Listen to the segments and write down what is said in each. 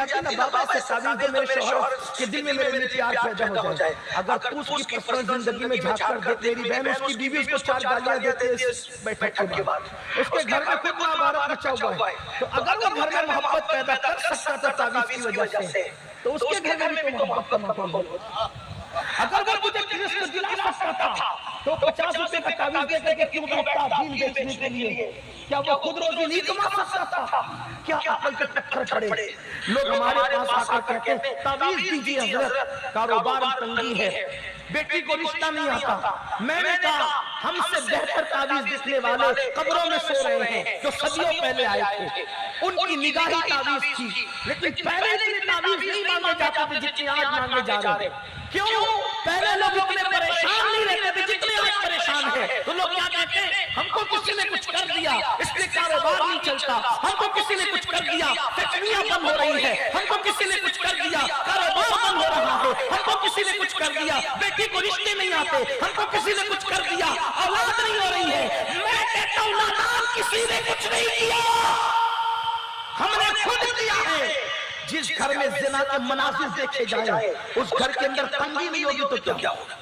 جاتی نا بابا سے تعویذ دو میرے شوہر کے دل میں میرے لیے پیار پیدا ہو جائے. اگر تو اس کی پرسنل زندگی میں جھانک کر دیکھ، میری بہن اس کی بیوی اس کو 4 گالیاں دیتے اس بیٹھک کے بعد، اس کے گھر میں خود مہابھارت مچا ہوا ہے. تو اگر وہ گھر میں محبت پیدا کر سکتا تھا تعویذ کی وجہ سے، تو اس کے گھر میں بھی تو محبت کا ماحول ہوتا. اگر وہ تجھے کرسٹ دلا سکتا تھا تو 50 روپے کا تعویذ دے کر کے کیوں بیٹھتا دین بیچنے کے لیے؟ کیا وہ خود روزی نہیں کما سکتا تھا؟ کیا عقل کے پتھر پڑے؟ لوگ ہمارے پاس آ کر کہتے ہیں تعویذ دیجیے حضرت، کاروبار تنگی ہے، بیٹی کو رشتہ نہیں آتا. میں نے کہا ہم سے بہتر تعویذ دیکھنے والے قبروں میں سو رہے ہیں جو صدیوں پہلے آئے تھے. ان کی نگاہی تعویذ تھی، لیکن پہلے اتنے تعویذ نہیں مانگے جاتے تھے جتنے آج مانگے جا رہے ہیں. کیوں؟ پہلے لوگ اتنے پریشان نہیں رہتے تھے جتنے آج پریشان ہیں. تو لوگ کیا کہتے ہیں؟ ہم کو کسی نے کچھ کر دیا اس لیے کاروبار نہیں چلتا، ہم کو کسی نے کچھ کر دیا فیکٹریاں بند ہو رہی ہیں، ہم کو کسی نے کچھ کر دیا کاروبار بند ہو رہا ہے، ہم کو کسی نے کچھ کر دیا بیٹی کو رشتے نہیں آتے، ہم کو کسی نے کچھ کر دیا اولاد نہیں ہو رہی ہے. میں کہتا ہوں نادان کسی نے کچھ نہیں کیا، ہم نے خود کیا ہے. جس گھر میں زنا کے مناظر دیکھے جائیں اس گھر کے اندر تنگی نہیں ہوگی تو کیا ہوگا؟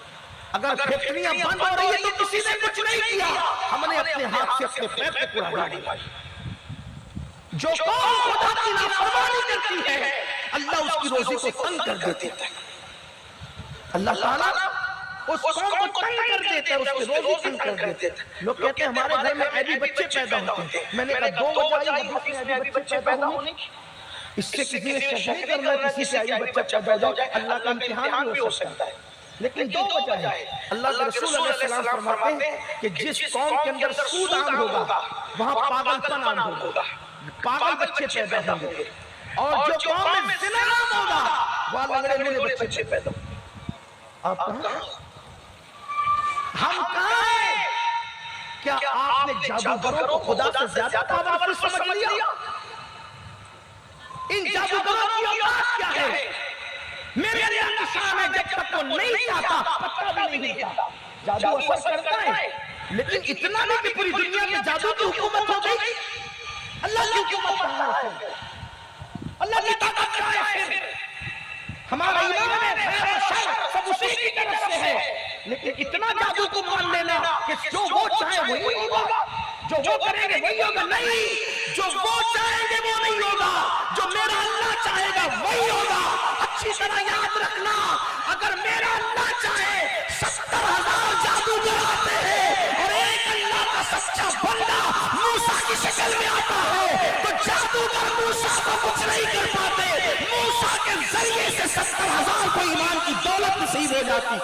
اگر فیکٹریاں بند ہو رہی ہیں تو کسی نے کچھ نہیں کیا، ہم نے اپنے ہاتھ سے اپنے پیر پہ کلاڑی ماری. جو قوم خدا کی نافرمانی کرتی ہے اللہ اس کی روزی کو تنگ کر دیتے ہیں. اللہ تعالیٰ اس قوم کو تنگ کر دیتے ہیں، اس کی روزی تنگ کر دیتے ہیں. لوگ کہتے ہیں ہمارے گھر میں ایبی بچے پیدا ہوتے ہیں. میں نے کہا 2 وجہ حدیث میں ایبی بچے پیدا ہونے کی. اس سے کسی نے شک نہیں کرنا کسی سے ایبی بچہ پیدا ہو جائے، اللہ کا امتحان بھی ہو سکتا ہے. لیکن 2 وجہ ہے. اللہ کے رسول علیہ السلام فرماتے ہیں کہ جس قوم کے اندر سود عام ہوگا وہاں پاگل پن عام ہوگا، پاگل بچے پیدا ہوں گے. اور جو قوم میں زنا عام ہوگا وہاں لنگڑے لولے بچے پیدا ہوں گے. آپ کہاں؟ ہم کہاں ہیں؟ کیا آپ نے جادوگروں کو خدا سے زیادہ پاورفل سمجھ لیا؟ ان جادوگروں کی اوقات کیا ہے؟ میرے اللہ کی شان ہے جب تک وہ نہیں چاہتا پتہ بھی نہیں چاہتا. جادو اثر کرتا ہے لیکن اتنا نہیں کہ پوری دنیا میں جادو کی حکومت ہو گئی. اللہ کی حکومت کہاں ہے؟ اللہ کی طاقت کہاں ہے؟ پھر ہمارا ایمان ہے خیر و شر سب اسی کی طرف سے ہے. لیکن اتنا جادو کو مان لینا کہ جو وہ چاہے وہی ہوگا، جو وہ کریں گے وہی ہوگا. نہیں، جو وہ چاہیں گے وہ نہیں ہوگا، جو میرا اللہ چاہے گا وہی ہوگا. اچھی طرح یاد رکھنا، اگر میرا اللہ چاہے 70,000 جادوگر آتے ہیں اور ایک اللہ کا سچا بندہ موسیٰ کی شکل میں آتا ہے تو جادوگر موسیٰ کو کچھ نہیں کر پاتے. موسیٰ کے ذریعے سے 70,000 کو ایمان کی دولت نصیب ہو جاتی.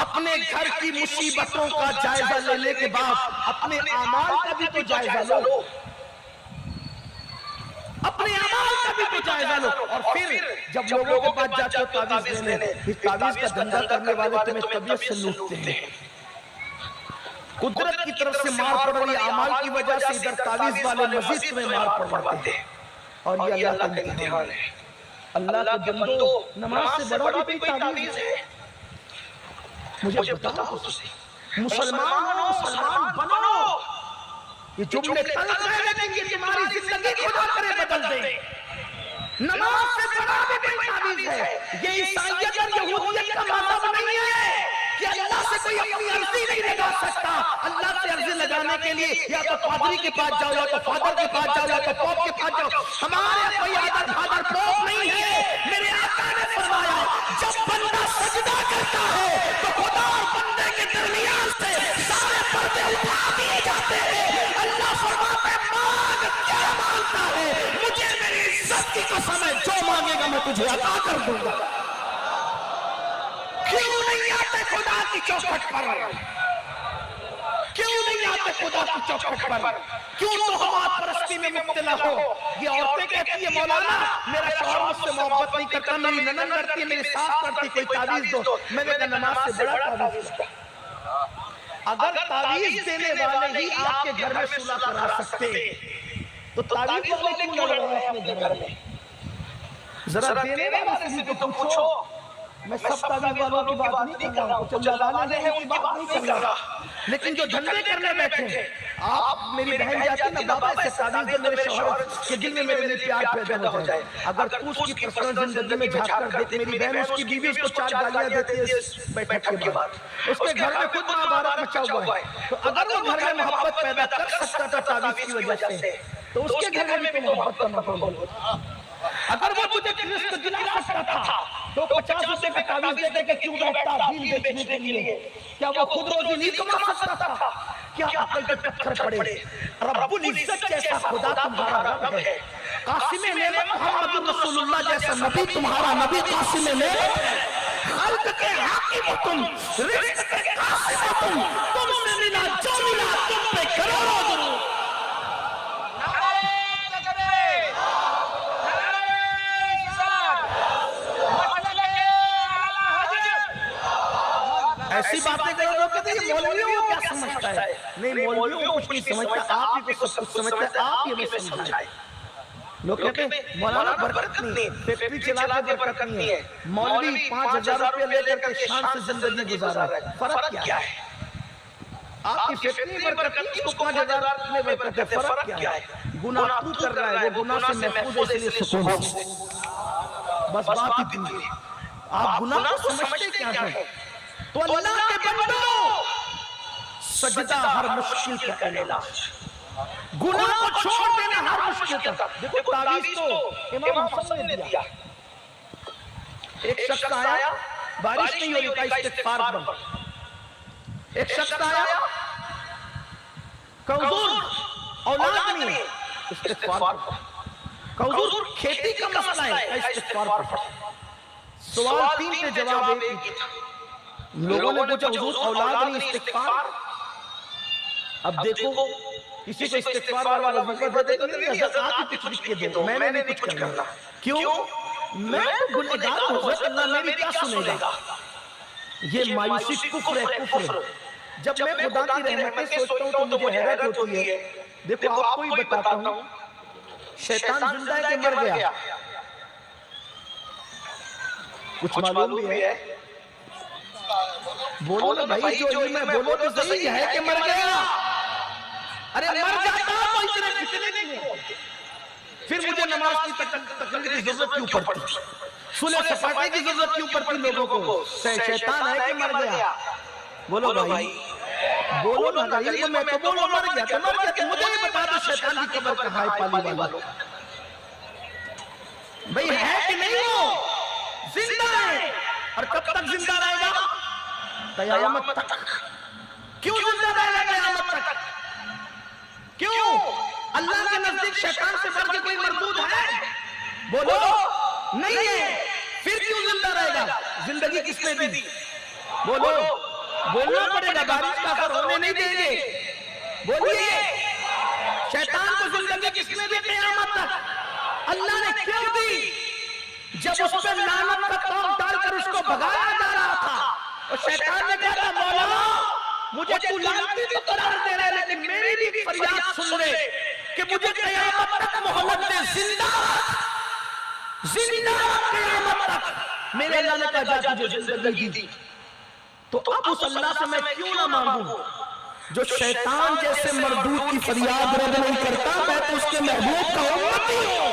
اپنے گھر کی مصیبتوں کا جائزہ لینے کے بعد اپنے اعمال کا بھی تو جائزہ لو، اپنے اعمال کا بھی تو جائزہ لو. اور پھر جب لوگوں کے پاس جاتے ہو تعویذ لینے، پھر تعویذ کا دھندا کرنے والے تمہیں طبیعت سے لوٹتے ہیں. قدرت کی طرف سے مار پڑ رہی اعمال کی وجہ سے ادھر تعویذ والے مزید تمہیں مار پڑواتے ہیں. اور یہ اللہ کا امتحان ہے. اللہ کے بندو نماز سے بڑا بھی کوئی تعویذ ہے؟ مجھے بتاؤ تجھے مسلمان ہو، مسلمان بنو. یہ جملے تلخ ہیں لیکن یہ تمہاری زندگی خدا کرے بدل دے. نماز سے بڑا بھی کوئی تعویذ ہے. یہ عیسائیت اور یہودیت کا مذہب نہیں ہے کہ اللہ سے کوئی اپنی عرضی نہیں لگا سکتا. اللہ سے عرضی لگانے کے لیے یا تو پادری کے پاس جاؤ، یا تو فادر کے پاس جاؤ، یا تو پوپ کے پاس جاؤ. ہمارے کوئی آدر فادر پوپ نہیں ہے. میرے آقا نے فرمایا جب بندہ سجدہ کرتا ہے تو خدا اور بندے کے درمیان سے سارے پردے اٹھا دیے جاتے ہیں. اللہ فرماتا ہے مانگ کیا مانگتا ہے، مجھے میری عزت کی قسم ہے جو مانگے گا میں تجھے عطا کر دوں گا. کیوں نہیں آتے خدا کی چوکھٹ پر؟ کیوں نہیں آتے خدا کی چوکھٹ پر؟ کیوں تہمات پرستی میں مبتلا ہو؟ یہ عورتیں کہتی ہیں مولانا میرا شوہر مجھ سے محبت نہیں کرتا، میری ننند کرتی ہے، میری ساس کرتی، کوئی تعویذ دو. میں نے کہا نماز سے بڑا تعویذ ہے. اگر تعویذ دینے والے ہی آپ کے گھر میں صلح کرا سکتے تو تعویذ والے کیوں لڑ رہے ہیں اپنے گھر میں؟ ذرا دینے والے سے تو پوچھو میں سب تعویذ والوں کی بات نہیں کر رہا ہوں، جو چلہ والے ہیں ان کی بات نہیں کر رہا، لیکن جو دھندے کرنے بیٹھے ہیں، آپ میری بہن جاتی نا بابا ایسے تعویذ دے میرے شوہر کے دل میں میرے لیے پیار پیدا ہو جائے، اگر تو اس کی پرسنل زندگی میں جھانک کر دیکھ، میری بہن اس کی بیوی اس کو 4 گالیاں دیتی ہے اس بیٹھک کے بعد، اس کے گھر میں خود مہابھارت مچا ہوا ہے، تو اگر وہ گھر میں محبت پیدا کر سکتا تھا تعویذ کی وجہ سے، تو اس کے گھر میں بھی تو محبت کا ماحول ہوتا۔ اگر وہ تجھے رزق دلا سکتا تھا تو 50 روپے کا تعویذ دے کے کیوں بیٹھتا دین بیچنے کے لیے؟ کیا وہ خود روزی نہیں کما سکتا تھا؟ کیا عقل پہ پتھر پڑے؟ رب العزت جیسا خدا تمہارا رب ہے، قاسم نعمت محمد رسول اللہ جیسا نبی تمہارا نبی قاسم نعمت ہے، خلق کے حاکم ہو تم، رزق کے قاسم ہو تم سے ملا جو ملا تم پہ کروڑوں درود۔ ایسی باتیں کرو لوگ کہتے ہیں یہ مولویوں کو کیا سمجھتا ہے؟ نہیں مولویوں کو کچھ نہیں سمجھتا، آپ ہی کو سب کچھ سمجھتا ہے، آپ ہی ہمیں سمجھائے۔ لوگ کہتے ہیں مولانا برکت نہیں، فیکٹری چلا کے برکت نہیں ہے، مولوی 5000 روپے لے کر کے شان سے زندگی گزارا ہے، فرق کیا ہے؟ آپ کی فیکٹری برکت نہیں، اس کو 5000 میں برکت ہے، فرق کیا ہے؟ گناہ تو کر رہا ہے، وہ گناہ سے محفوظ ہے، اس لیے سکون سے بس بات اتنی ہے۔ آپ گناہ کو سمجھتے کیا ہیں؟ تو اللہ کے بندو سجدہ ہر مشکل کا علاج، گناہ کو چھوڑ دینا ہر مشکل کا۔ دیکھو تعویذ تو امام حسن نے دیا، ایک شخص آیا بارش نہیں ہو رہی تھا استغفار بن، ایک شخص آیا کمزور اولاد نہیں استغفار پڑھ، کمزور کھیتی کا مسئلہ ہے استغفار پڑھ، سوال 3 کے جواب ایک ہی تھا۔ لوگوں نے پوچھا حضور اولاد نہیں استغفار؟ اب دیکھو کسی کو استغفار والا وظیفہ دے دے نہیں، حضرت آپ ہی کچھ لکھ کے دو، میں نے نہیں کچھ کرنا۔ کیوں؟ میں تو گنہگار ہوں، حضرت اللہ میری کیا سنے گا؟ یہ مایوسی کفر ہے، کفر۔ جب میں خدا کی رحمتیں سوچتا ہوں تو مجھے حیرت ہوتی ہے۔ دیکھو آپ کو ہی بتاتا ہوں، شیطان زندہ ہے کہ مر گیا؟ کچھ معلوم بھی ہے؟ بولو نا بھائی، جو علم ہے بولو تو صحیح ہے کہ مر گیا؟ ارے مر جاتا تو اتنے فتنے نہیں ہوتے، پھر مجھے نماز کی تقریر کی ضرورت کیوں پڑتی، صلح سپاٹے کی ضرورت کیوں پڑتی لوگوں کو؟ شیطان ہے کہ مر گیا؟ بولو بھائی، بولو نا، علم میں تو بولو مر گیا تو مر گیا، تو مجھے ہی بتا دو شیطان کی قبر کہاں ہے پالی والوں؟ بھئی ہے کہ نہیں ہو؟ زندہ ہے، اور کب تک زندہ رہے گا؟ قیامت تک۔ کیوں زندہ رہے گا قیامت تک؟ کیوں؟ اللہ کے نزدیک شیطان سے بڑھ کے کوئی مردود ہے؟ بولو نہیں ہے، پھر کیوں زندہ رہے گا؟ زندگی کس نے دی؟ بولو، بولنا پڑے گا، بارش کا اثر ہونے نہیں دیں گے، بولیے۔ شیطان کو زندگی کس نے دی قیامت تک؟ اللہ نے کیوں دی؟ جب اس پہ لعنت کا توم ڈال کر اس کو بھگایا جا رہا تھا، اور شیطان نے کہا مولا مجھے تو لعنتی تو قرار دے رہے، لیکن میری بھی فریاد سن لے کہ مجھے قیامت تک مہلت دے، زندہ قیامت تک میرے اللہ نے کہا جا تجھے زندگی دی۔ تو اب اس اللہ سے میں کیوں نہ مانگوں جو شیطان جیسے مردود کی فریاد رد نہیں کرتا؟ میں تو اس کے محبوب کا امتی ہوں،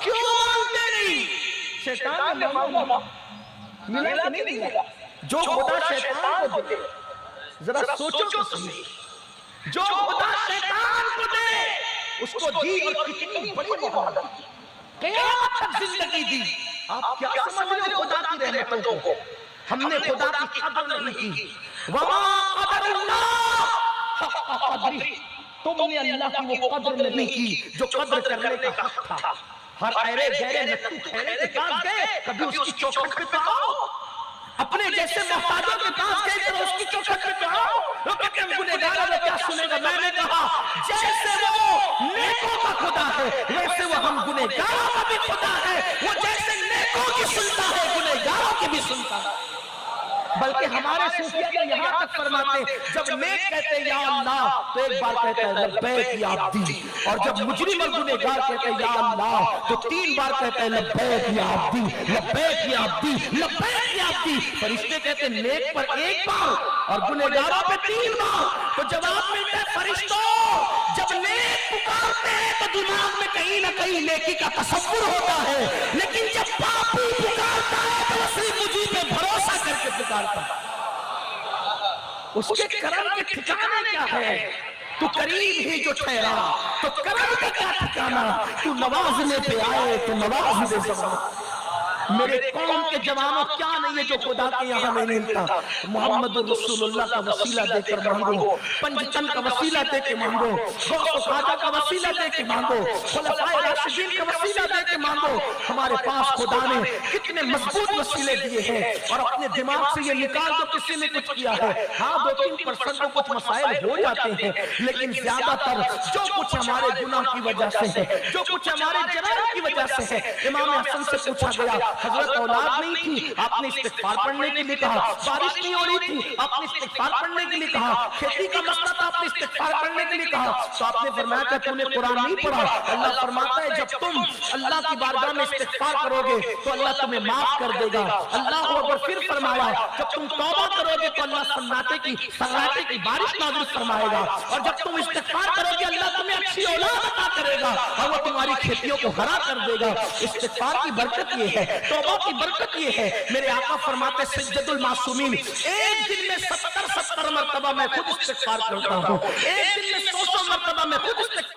کیوں مانگتے نہیں؟ شیطان نے مانگا ملا کہ نہیں ملا؟ جو خدا شیطان کو دے، ذرا سوچو تو صحیح، جو خدا شیطان کو دے اس کو دی، اور کتنی بڑی مہلت، قیامت تک زندگی دی۔ آپ کیا سمجھ رہے ہو خدا کی رحمتوں کو؟ ہم نے خدا کی قدر نہیں کی، وما قدر اللہ حق قدری، تم نے اللہ کی وہ قدر نہیں کی جو قدر کرنے کا حق تھا۔ ہر ایرے گہرے نتو کھیرے کے پاس گئے، کبھی اس کی چوکھٹ پہ تو آؤ، اپنے جیسے محتاجوں کے پاس گئے تو اس کی چوکھٹ پہ تو آؤ۔ وہ کہتے ہیں گنہگار ہے، کیا سنے گا؟ میں نے کہا جیسے وہ نیکوں کا خدا ہے ویسے وہ ہم گنہگاروں کا بھی خدا ہے، وہ جیسے نیکوں کی سنتا ہے گنہگاروں کی بھی سنتا ہے۔ بلکہ ہمارے صوفیہ تو یہاں تک فرماتے ہیں جب نیک کہتے ہیں یا اللہ تو ایک بار کہتا ہے لبیک یا عبدی، اور جب مجرم اور گنہگار کہتے ہیں یا اللہ تو 3 بار کہتا ہے لبیک یا عبدی، لبیک یا عبدی، لبیک یا عبدی۔ فرشتے کہتے ہیں نیک پر 1 بار اور گنہگاروں پہ 3 بار۔ تو جواب ملتا ہے فرشتوں جب نیک پکارتے ہیں تو دماغ میں کہیں نہ کہیں نیکی کا تصور ہوتا ہے، لیکن جب پاپی پکارتا ہے تو وہ صرف مجھے پہ بھروسہ کر کے پکارتا ہے۔ اس کے کرم کے ٹھکانے کیا ہے؟ تو قریب ہی جو ٹھہرا تو کرم کا کیا ٹھکانا، تو نوازنے پہ آئے تو نواز دے زمان۔ میرے قوم کے جوانوں کیا نہیں ہے جو خدا کے یہاں نہیں ملتا؟ محمد رسول اللہ کا وسیلہ دے کر مانگو، پنجتن کا وسیلہ دے کے مانگو، غوث و خواجہ کا وسیلہ دے کے مانگو، خلفائے راشدین کا وسیلہ دے کے مانگو۔ ہمارے پاس خدا نے کتنے مضبوط وسیلے دیے ہیں، اور اپنے دماغ سے یہ نکال دو کسی نے کچھ کیا ہے۔ ہاں 2-3% کو کچھ مسائل ہو جاتے ہیں، لیکن زیادہ تر جو کچھ ہمارے گناہ کی وجہ سے ہے، جو کچھ ہمارے جرائم کی وجہ سے ہے۔ امام حسن سے پوچھا گیا حضرت اولاد نہیں تھی، آپ نے استغفار پڑھنے کے لیے کہا، بارش نہیں ہو رہی تھی، آپ نے استغفار پڑھنے کے لیے کہا، کھیتی کا مسئلہ تھا، آپ نے استغفار پڑھنے کے لیے کہا، تو آپ نے فرمایا کہ تم نے قرآن نہیں پڑھا۔ اللہ فرماتا ہے جب تم اللہ کی بارگاہ میں استغفار کرو گے تو اللہ تمہیں معاف کر دے گا۔ اللہ اکبر۔ پھر فرمایا جب تم توبہ کرو گے تو اللہ سناٹے کی بارش نازل فرمائے گا، اور جب تم استغفار کرو گے اللہ تمہیں اچھی اولاد عطا کرے گا اور وہ تمہاری کھیتیوں کو ہرا کر دے گا۔ استغفار کی برکت یہ ہے، توبہ کی برکت یہ ہے۔ میرے آقا فرماتے سجدۃ المعصومین، ایک دن میں 70 مرتبہ میں خود استغفار کرتا ہوں، ایک دن میں 100 مرتبہ میں خود استغفار